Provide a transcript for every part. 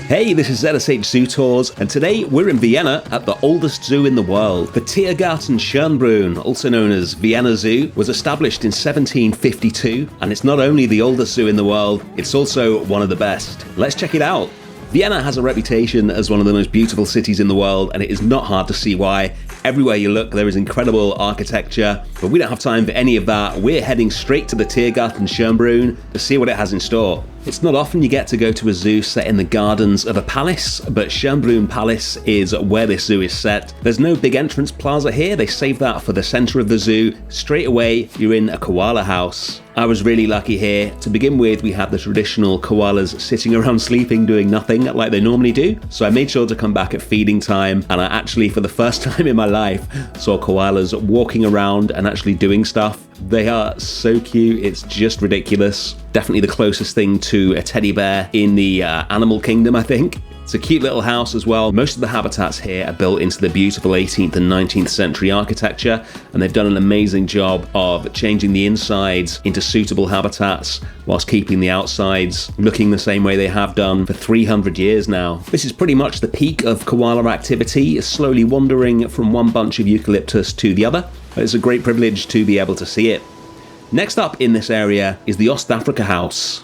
Hey, this is ZSH Zoo Tours, and today we're in Vienna at the oldest zoo in the world. The Tiergarten Schönbrunn, also known as Vienna Zoo, was established in 1752, and it's not only the oldest zoo in the world, it's also one of the best. Let's check it out. Vienna has a reputation as one of the most beautiful cities in the world, and it is not hard to see why. Everywhere you look, there is incredible architecture, but we don't have time for any of that. We're heading straight to the Tiergarten Schönbrunn to see what it has in store. It's not often you get to go to a zoo set in the gardens of a palace, but Schönbrunn Palace is where this zoo is set. There's no big entrance plaza here, they save that for the center of the zoo. Straight away, you're in a koala house. I was really lucky here. To begin with, we have the traditional koalas sitting around sleeping, doing nothing like they normally do. So I made sure to come back at feeding time, and I actually, for the first time in my life, saw koalas walking around and actually doing stuff. They are so cute, it's just ridiculous. Definitely the closest thing to a teddy bear in the animal kingdom, I think. It's a cute little house as well. Most of the habitats here are built into the beautiful 18th and 19th century architecture, and they've done an amazing job of changing the insides into suitable habitats whilst keeping the outsides looking the same way they have done for 300 years now. This is pretty much the peak of koala activity, slowly wandering from one bunch of eucalyptus to the other. It's a great privilege to be able to see it. Next up in this area is the Ostafrika House.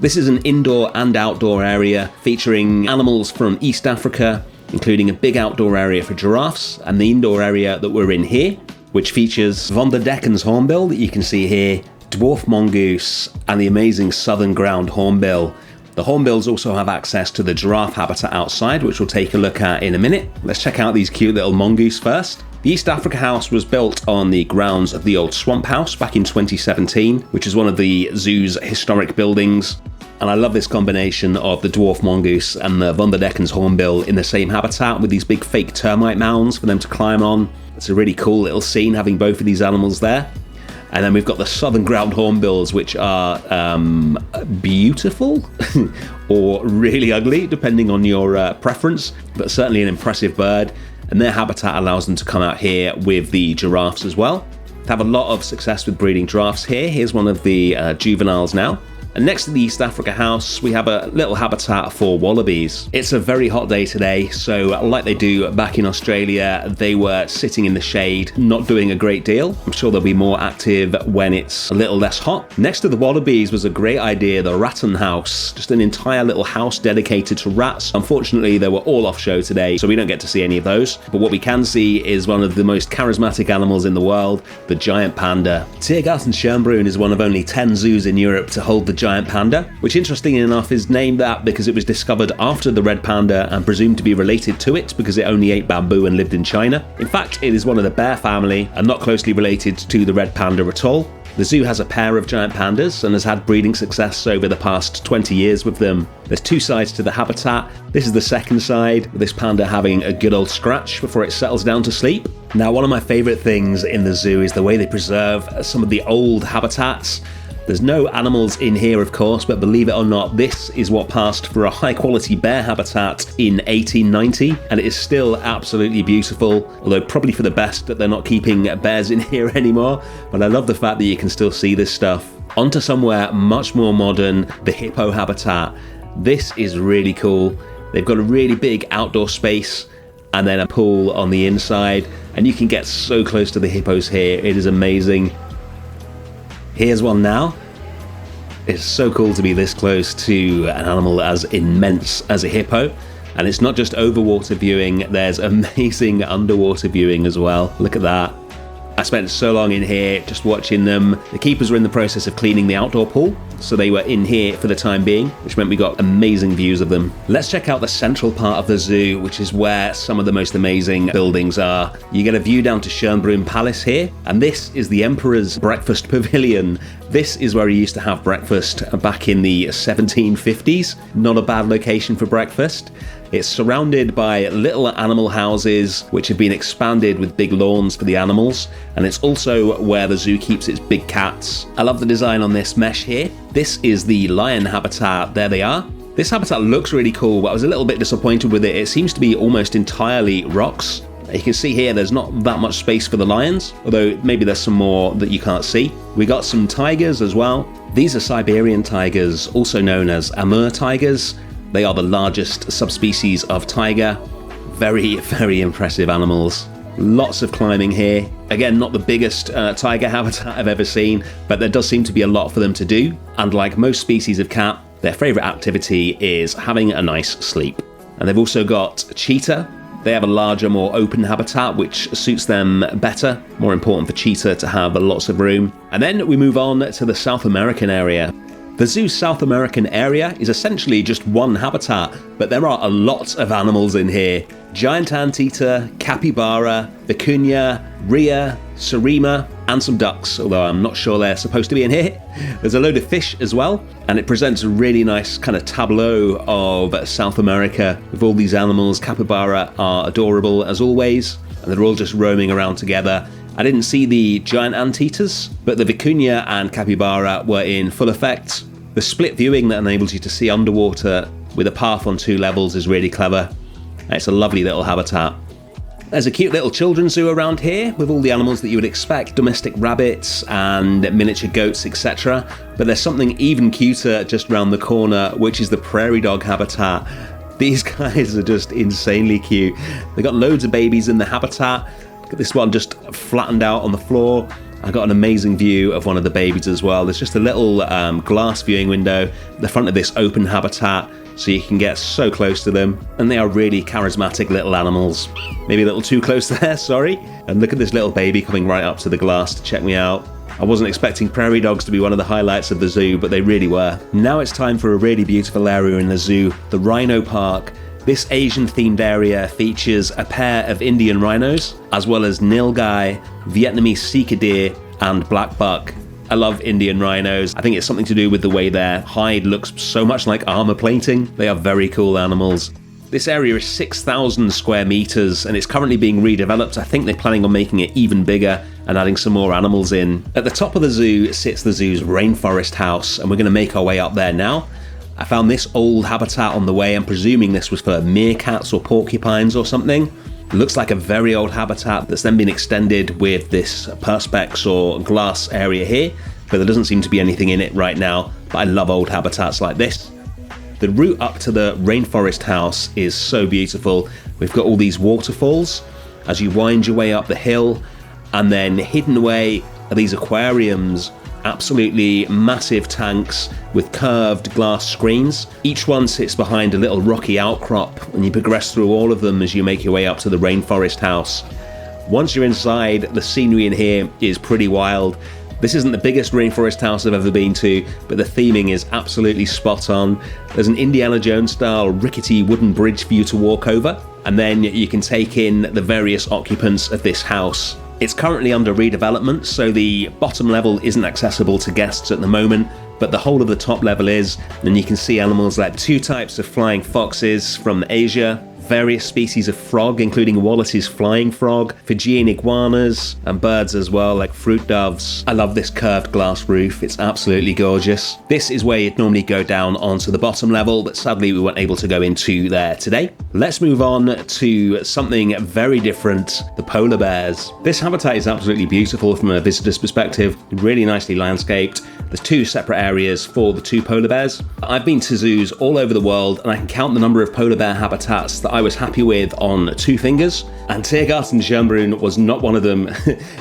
This is an indoor and outdoor area featuring animals from East Africa, including a big outdoor area for giraffes, and the indoor area that we're in here, which features Von der Decken's hornbill that you can see here, dwarf mongoose, and the amazing southern ground hornbill. The hornbills also have access to the giraffe habitat outside, which we'll take a look at in a minute. Let's check out these cute little mongoose first. The East Africa House was built on the grounds of the old Swamp House back in 2017, which is one of the zoo's historic buildings. And I love this combination of the dwarf mongoose and the Von der Decken's hornbill in the same habitat with these big fake termite mounds for them to climb on. It's a really cool little scene having both of these animals there. And then we've got the southern ground hornbills, which are beautiful or really ugly, depending on your preference, but certainly an impressive bird. And their habitat allows them to come out here with the giraffes as well. They have a lot of success with breeding giraffes here. Here's one of the juveniles now. And next to the East Africa House, we have a little habitat for wallabies. It's a very hot day today, so like they do back in Australia, they were sitting in the shade, not doing a great deal. I'm sure they'll be more active when it's a little less hot. Next to the wallabies was a great idea, the Ratten House, just an entire little house dedicated to rats. Unfortunately, they were all off show today, so we don't get to see any of those. But what we can see is one of the most charismatic animals in the world, the giant panda. Tiergarten Schönbrunn is one of only 10 zoos in Europe to hold the giant panda, which interestingly enough is named that because it was discovered after the red panda and presumed to be related to it because it only ate bamboo and lived in China. In fact, it is one of the bear family and not closely related to the red panda at all. The zoo has a pair of giant pandas and has had breeding success over the past 20 years with them. There's two sides to the habitat. This is the second side, with this panda having a good old scratch before it settles down to sleep. Now, one of my favorite things in the zoo is the way they preserve some of the old habitats. There's no animals in here, of course, but believe it or not, this is what passed for a high-quality bear habitat in 1890, and it is still absolutely beautiful, although probably for the best that they're not keeping bears in here anymore, but I love the fact that you can still see this stuff. Onto somewhere much more modern, the hippo habitat. This is really cool. They've got a really big outdoor space, and then a pool on the inside, and you can get so close to the hippos here. It is amazing. Here's one now. It's so cool to be this close to an animal as immense as a hippo. And it's not just overwater viewing, there's amazing underwater viewing as well. Look at that. I spent so long in here just watching them. The keepers were in the process of cleaning the outdoor pool, so they were in here for the time being, which meant we got amazing views of them. Let's check out the central part of the zoo, which is where some of the most amazing buildings are. You get a view down to Schönbrunn Palace here, and this is the Emperor's Breakfast Pavilion. This is where he used to have breakfast back in the 1750s. Not a bad location for breakfast. It's surrounded by little animal houses which have been expanded with big lawns for the animals, and it's also where the zoo keeps its big cats. I love the design on this mesh here. This is the lion habitat. There they are. This habitat looks really cool, but I was a little bit disappointed with it. It seems to be almost entirely rocks. You can see here there's not that much space for the lions, although maybe there's some more that you can't see. We got some tigers as well. These are Siberian tigers, also known as Amur tigers. They are the largest subspecies of tiger. Very, very impressive animals. Lots of climbing here. Again, not the biggest tiger habitat I've ever seen, but there does seem to be a lot for them to do. And like most species of cat, their favourite activity is having a nice sleep. And they've also got cheetah. They have a larger, more open habitat, which suits them better. More important for cheetah to have lots of room. And then we move on to the South American area. The zoo's South American area is essentially just one habitat, but there are a lot of animals in here. Giant anteater, capybara, vicuña, rhea, surima, and some ducks, although I'm not sure they're supposed to be in here. There's a load of fish as well, and it presents a really nice kind of tableau of South America with all these animals. Capybara are adorable as always, and they're all just roaming around together. I didn't see the giant anteaters, but the vicuña and capybara were in full effect. The split viewing that enables you to see underwater with a path on 2 levels is really clever. It's a lovely little habitat. There's a cute little children's zoo around here with all the animals that you would expect, domestic rabbits and miniature goats, etc. But there's something even cuter just around the corner, which is the prairie dog habitat. These guys are just insanely cute. They've got loads of babies in the habitat. Look at this one just flattened out on the floor. I got an amazing view of one of the babies as well. There's just a little glass viewing window at the front of this open habitat, so you can get so close to them. And they are really charismatic little animals. Maybe a little too close there, sorry. And look at this little baby coming right up to the glass to check me out. I wasn't expecting prairie dogs to be one of the highlights of the zoo, but they really were. Now it's time for a really beautiful area in the zoo, the Rhino Park. This Asian-themed area features a pair of Indian rhinos, as well as nilgai, Vietnamese sika deer, and black buck. I love Indian rhinos. I think it's something to do with the way their hide looks so much like armor plating. They are very cool animals. This area is 6,000 square meters and it's currently being redeveloped. I think they're planning on making it even bigger and adding some more animals in. At the top of the zoo sits the zoo's Rainforest House, and we're going to make our way up there now. I found this old habitat on the way. I'm presuming this was for meerkats or porcupines or something. It looks like a very old habitat that's then been extended with this perspex or glass area here, but there doesn't seem to be anything in it right now. But I love old habitats like this. The route up to the Rainforest House is so beautiful. We've got all these waterfalls as you wind your way up the hill, and then hidden away are these aquariums, absolutely massive tanks with curved glass screens. Each one sits behind a little rocky outcrop, and you progress through all of them as you make your way up to the Rainforest House. Once you're inside, the scenery in here is pretty wild. This isn't the biggest rainforest house I've ever been to, but the theming is absolutely spot on. There's an Indiana Jones style rickety wooden bridge for you to walk over, and then you can take in the various occupants of this house. It's currently under redevelopment, so the bottom level isn't accessible to guests at the moment, but the whole of the top level is, and you can see animals like 2 types of flying foxes from Asia, various species of frog, including Wallace's flying frog, Fijian iguanas, and birds as well, like fruit doves. I love this curved glass roof, it's absolutely gorgeous. This is where you'd normally go down onto the bottom level, but sadly we weren't able to go into there today. Let's move on to something very different, the polar bears. This habitat is absolutely beautiful from a visitor's perspective, really nicely landscaped. There's 2 separate areas for the 2 polar bears. I've been to zoos all over the world, and I can count the number of polar bear habitats that I was happy with on 2 fingers, and Tiergarten Schönbrunn was not one of them.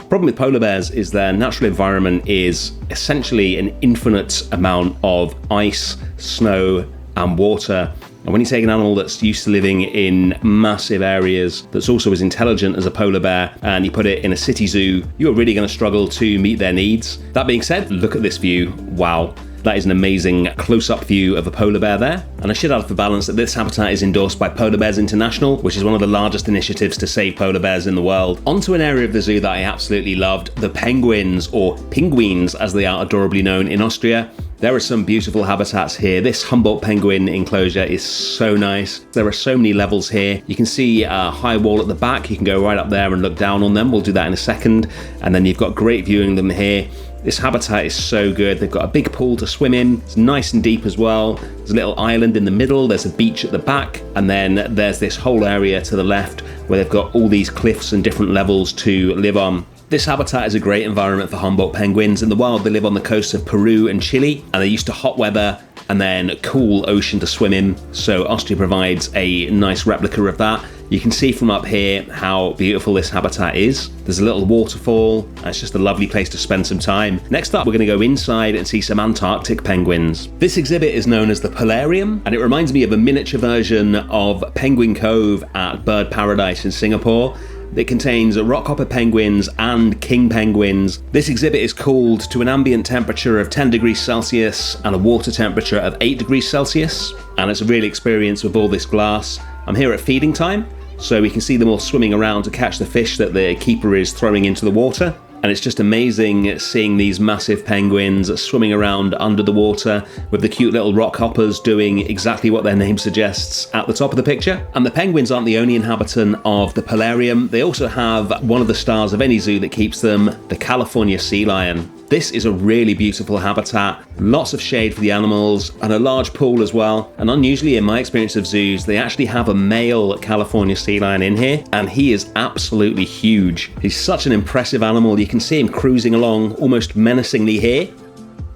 Problem with polar bears is their natural environment is essentially an infinite amount of ice, snow, and water. And when you take an animal that's used to living in massive areas, that's also as intelligent as a polar bear, and you put it in a city zoo, you're really going to struggle to meet their needs. That being said, look at this view. Wow. That is an amazing close-up view of a polar bear there. And I should add for balance that this habitat is endorsed by Polar Bears International, which is one of the largest initiatives to save polar bears in the world. Onto an area of the zoo that I absolutely loved, the penguins, or penguins as they are adorably known in Austria. There are some beautiful habitats here. This Humboldt penguin enclosure is so nice. There are so many levels here. You can see a high wall at the back. You can go right up there and look down on them. We'll do that in a second. And then you've got great viewing them here. This habitat is so good. They've got a big pool to swim in. It's nice and deep as well. There's a little island in the middle. There's a beach at the back. And then there's this whole area to the left where they've got all these cliffs and different levels to live on. This habitat is a great environment for Humboldt penguins. In the wild, they live on the coasts of Peru and Chile, and they're used to hot weather and then cool ocean to swim in. So Austria provides a nice replica of that. You can see from up here how beautiful this habitat is. There's a little waterfall, and it's just a lovely place to spend some time. Next up, we're going to go inside and see some Antarctic penguins. This exhibit is known as the Polarium, and it reminds me of a miniature version of Penguin Cove at Bird Paradise in Singapore. It contains rockhopper penguins and king penguins. This exhibit is cooled to an ambient temperature of 10 degrees Celsius and a water temperature of 8 degrees Celsius. And it's a real experience with all this glass. I'm here at feeding time, so we can see them all swimming around to catch the fish that the keeper is throwing into the water. And it's just amazing seeing these massive penguins swimming around under the water with the cute little rock hoppers doing exactly what their name suggests at the top of the picture. And the penguins aren't the only inhabitant of the Polarium. They also have one of the stars of any zoo that keeps them, the California sea lion. This is a really beautiful habitat, lots of shade for the animals, and a large pool as well. And unusually in my experience of zoos, they actually have a male California sea lion in here, and he is absolutely huge. He's such an impressive animal. You can see him cruising along almost menacingly here.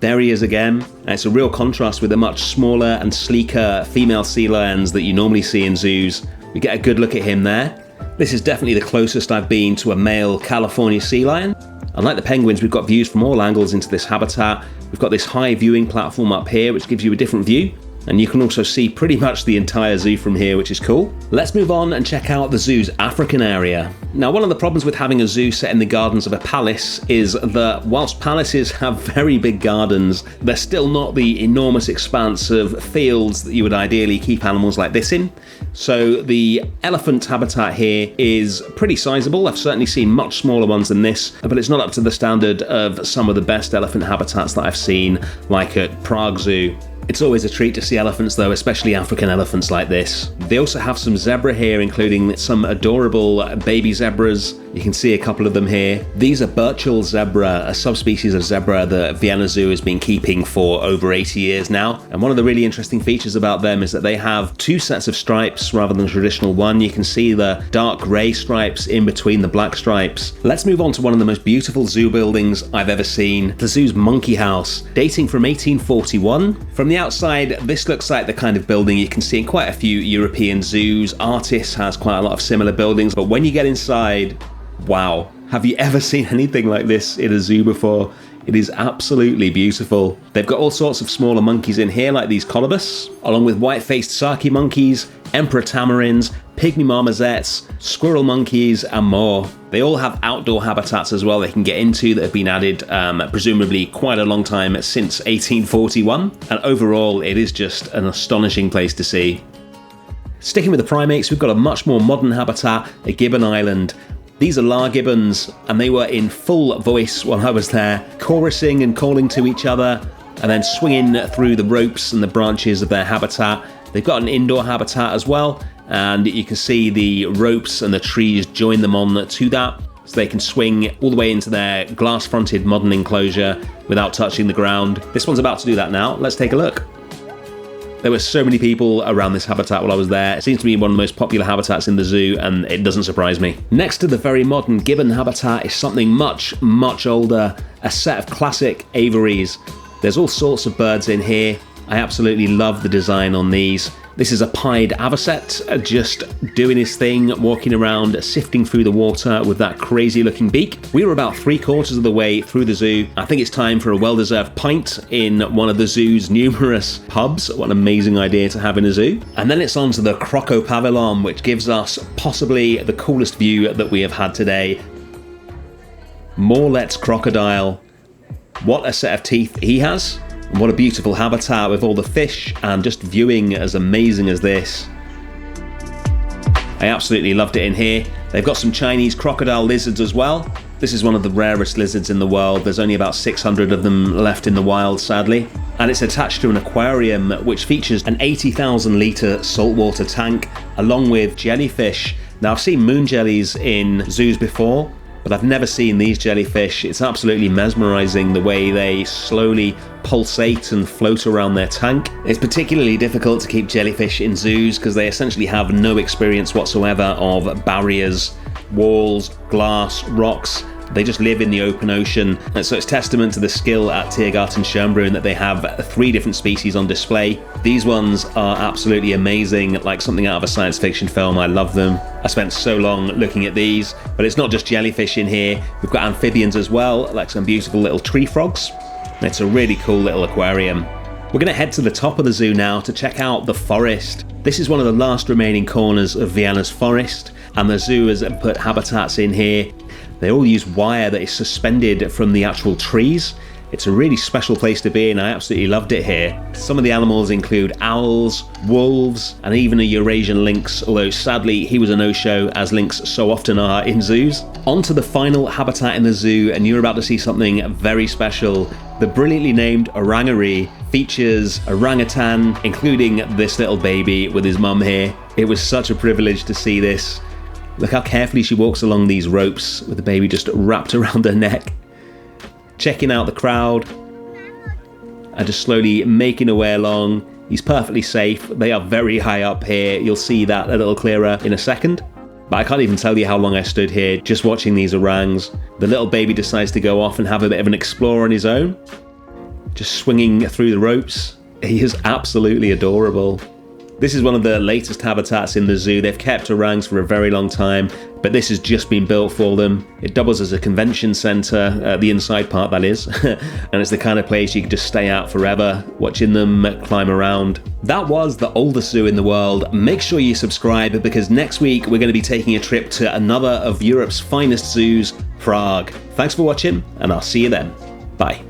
There he is again. And it's a real contrast with the much smaller and sleeker female sea lions that you normally see in zoos. We get a good look at him there. This is definitely the closest I've been to a male California sea lion. Unlike the penguins, we've got views from all angles into this habitat. We've got this high viewing platform up here, which gives you a different view. And you can also see pretty much the entire zoo from here, which is cool. Let's move on and check out the zoo's African area. Now, one of the problems with having a zoo set in the gardens of a palace is that whilst palaces have very big gardens, they're still not the enormous expanse of fields that you would ideally keep animals like this in. So the elephant habitat here is pretty sizable. I've certainly seen much smaller ones than this, but it's not up to the standard of some of the best elephant habitats that I've seen, like at Prague Zoo. It's always a treat to see elephants though, especially African elephants like this. They also have some zebra here, including some adorable baby zebras. You can see a couple of them here. These are Burchell zebra, a subspecies of zebra that Vienna Zoo has been keeping for over 80 years now. And one of the really interesting features about them is that they have two sets of stripes rather than the traditional one. You can see the dark grey stripes in between the black stripes. Let's move on to one of the most beautiful zoo buildings I've ever seen, the zoo's Monkey House, dating from 1841. From the outside, this looks like the kind of building you can see in quite a few European zoos. Artis has quite a lot of similar buildings, but when you get inside, wow. Have you ever seen anything like this in a zoo before? It is absolutely beautiful. They've got all sorts of smaller monkeys in here, like these colobus, along with white-faced saki monkeys, emperor tamarins, pygmy marmosets, squirrel monkeys, and more. They all have outdoor habitats as well they can get into that have been added presumably quite a long time since 1841. And overall, it is just an astonishing place to see. Sticking with the primates, we've got a much more modern habitat at Gibbon Island. These are Lar gibbons, and they were in full voice while I was there, chorusing and calling to each other, and then swinging through the ropes and the branches of their habitat. They've got an indoor habitat as well, and you can see the ropes and the trees join them on to that, so they can swing all the way into their glass-fronted modern enclosure without touching the ground. This one's about to do that now. Let's take a look. There were so many people around this habitat while I was there. It seems to be one of the most popular habitats in the zoo, and it doesn't surprise me. Next to the very modern gibbon habitat is something much, much older, a set of classic aviaries. There's all sorts of birds in here. I absolutely love the design on these. This is a pied avocet, just doing his thing, walking around, sifting through the water with that crazy looking beak. We were about 3/4 of the way through the zoo. I think it's time for a well-deserved pint in one of the zoo's numerous pubs. What an amazing idea to have in a zoo. And then it's on to the Crocodile Pavilion, which gives us possibly the coolest view that we have had today. Morlet's crocodile. What a set of teeth he has. And what a beautiful habitat with all the fish and just viewing as amazing as this. I absolutely loved it in here. They've got some Chinese crocodile lizards as well. This is one of the rarest lizards in the world. There's only about 600 of them left in the wild, sadly. And it's attached to an aquarium which features an 80,000 litre saltwater tank along with jellyfish. Now, I've seen moon jellies in zoos before, but I've never seen these jellyfish. It's absolutely mesmerizing the way they slowly pulsate and float around their tank. It's particularly difficult to keep jellyfish in zoos because they essentially have no experience whatsoever of barriers, walls, glass, rocks, They just live in the open ocean, and so it's testament to the skill at Tiergarten Schönbrunn that they have 3 different species on display. These ones are absolutely amazing, like something out of a science fiction film. I love them. I spent so long looking at these, but it's not just jellyfish in here. We've got amphibians as well, like some beautiful little tree frogs. It's a really cool little aquarium. We're going to head to the top of the zoo now to check out the forest. This is one of the last remaining corners of Vienna's forest, and the zoo has put habitats in here. They all use wire that is suspended from the actual trees. It's a really special place to be, and I absolutely loved it here. Some of the animals include owls, wolves, and even a Eurasian lynx, although sadly he was a no-show, as lynx so often are in zoos. On to the final habitat in the zoo, and you're about to see something very special. The brilliantly named ORANG.erie features orangutan, including this little baby with his mum here. It was such a privilege to see this. Look how carefully she walks along these ropes with the baby just wrapped around her neck. Checking out the crowd and just slowly making her way along. He's perfectly safe. They are very high up here. You'll see that a little clearer in a second. But I can't even tell you how long I stood here just watching these orangs. The little baby decides to go off and have a bit of an explore on his own, just swinging through the ropes. He is absolutely adorable. This is one of the latest habitats in the zoo. They've kept orangs for a very long time, but this has just been built for them. It doubles as a convention centre, the inside part that is, and it's the kind of place you can just stay out forever, watching them climb around. That was the oldest zoo in the world. Make sure you subscribe, because next week we're going to be taking a trip to another of Europe's finest zoos, Prague. Thanks for watching, and I'll see you then. Bye.